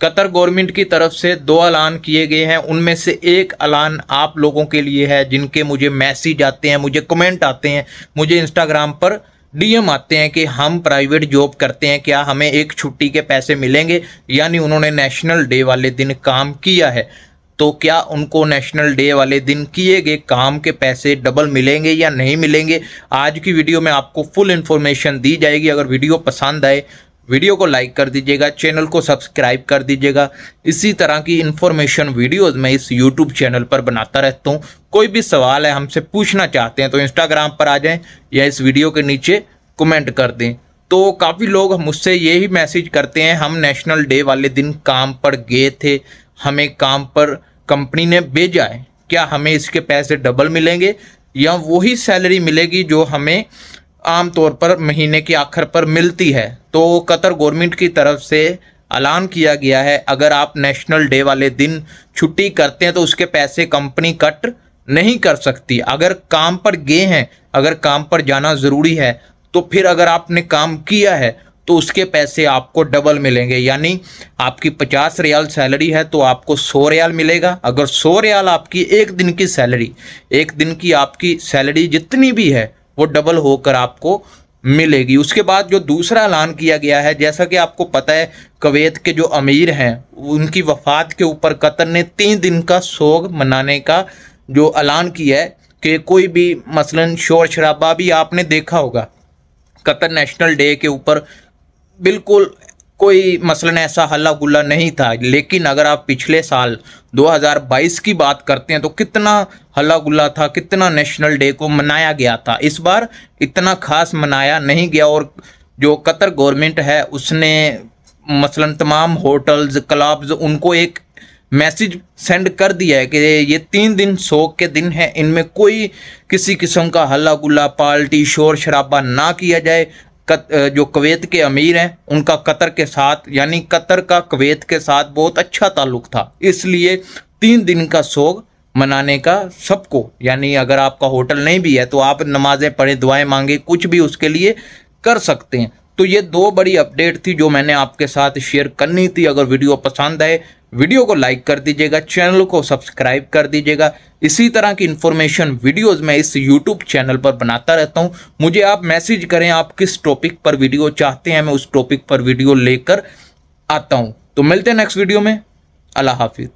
Qatar government की तरफ से 2 ऐलान किए गए हैं। उनमें से एक ऐलान आप लोगों के लिए है जिनके मुझे मैसेज आते हैं, मुझे कमेंट आते हैं, मुझे इंस्टाग्राम पर डीएम आते हैं कि हम प्राइवेट जॉब करते हैं, क्या हमें एक छुट्टी के पैसे मिलेंगे। यानी उन्होंने नेशनल डे वाले दिन काम किया है तो क्या उनको नेशनल डे वाले दिन किए गए काम के पैसे डबल मिलेंगे या नहीं मिलेंगे। आज की वीडियो में आपको फुल इन्फॉर्मेशन दी जाएगी। अगर वीडियो पसंद आए वीडियो को लाइक कर दीजिएगा, चैनल को सब्सक्राइब कर दीजिएगा। इसी तरह की इन्फॉर्मेशन वीडियोस मैं इस यूट्यूब चैनल पर बनाता रहता हूँ। कोई भी सवाल है हमसे पूछना चाहते हैं तो इंस्टाग्राम पर आ जाएं या इस वीडियो के नीचे कमेंट कर दें। तो काफ़ी लोग मुझसे यही मैसेज करते हैं, हम नेशनल डे वाले दिन काम पर गए थे, हमें काम पर कंपनी ने भेजा है, क्या हमें इसके पैसे डबल मिलेंगे या वही सैलरी मिलेगी जो हमें आमतौर पर महीने के आखिर पर मिलती है। तो कतर गवर्नमेंट की तरफ से ऐलान किया गया है, अगर आप नेशनल डे वाले दिन छुट्टी करते हैं तो उसके पैसे कंपनी कट नहीं कर सकती। अगर काम पर गए हैं, अगर काम पर जाना ज़रूरी है तो फिर अगर आपने काम किया है तो उसके पैसे आपको डबल मिलेंगे। यानी आपकी 50 रियाल सैलरी है तो आपको 100 रियाल मिलेगा। अगर 100 रियाल आपकी एक दिन की सैलरी, एक दिन की आपकी सैलरी जितनी भी है वो डबल होकर आपको मिलेगी। उसके बाद जो दूसरा ऐलान किया गया है, जैसा कि आपको पता है कुवैत के जो अमीर हैं उनकी वफ़ात के ऊपर कतर ने 3 दिन का सोग मनाने का जो ऐलान किया है कि कोई भी मसलन शोर शराबा भी आपने देखा होगा कतर नेशनल डे के ऊपर बिल्कुल कोई मसलन ऐसा हल्ला गुल्ला नहीं था। लेकिन अगर आप पिछले साल 2022 की बात करते हैं तो कितना हल्ला गुल्ला था, कितना नेशनल डे को मनाया गया था। इस बार इतना खास मनाया नहीं गया और जो कतर गवर्नमेंट है उसने मसलन तमाम होटल्स क्लब्स उनको एक मैसेज सेंड कर दिया है कि ये 3 दिन शोक के दिन है, इनमें कोई किसी किस्म का हल्ला गुल्ला पार्टी शोर शराबा ना किया जाए। जो कुवैत के अमीर हैं उनका कतर के साथ यानी कतर का कुवैत के साथ बहुत अच्छा ताल्लुक था, इसलिए 3 दिन का सोग मनाने का सबको, यानी अगर आपका होटल नहीं भी है तो आप नमाजें पढ़ें, दुआएं मांगे, कुछ भी उसके लिए कर सकते हैं। तो ये 2 बड़ी अपडेट थी जो मैंने आपके साथ शेयर करनी थी। अगर वीडियो पसंद आए वीडियो को लाइक कर दीजिएगा, चैनल को सब्सक्राइब कर दीजिएगा। इसी तरह की इन्फॉर्मेशन वीडियोस मैं इस यूट्यूब चैनल पर बनाता रहता हूं। मुझे आप मैसेज करें आप किस टॉपिक पर वीडियो चाहते हैं, मैं उस टॉपिक पर वीडियो लेकर आता हूं। तो मिलते हैं नेक्स्ट वीडियो में। अल्लाह हाफिज़।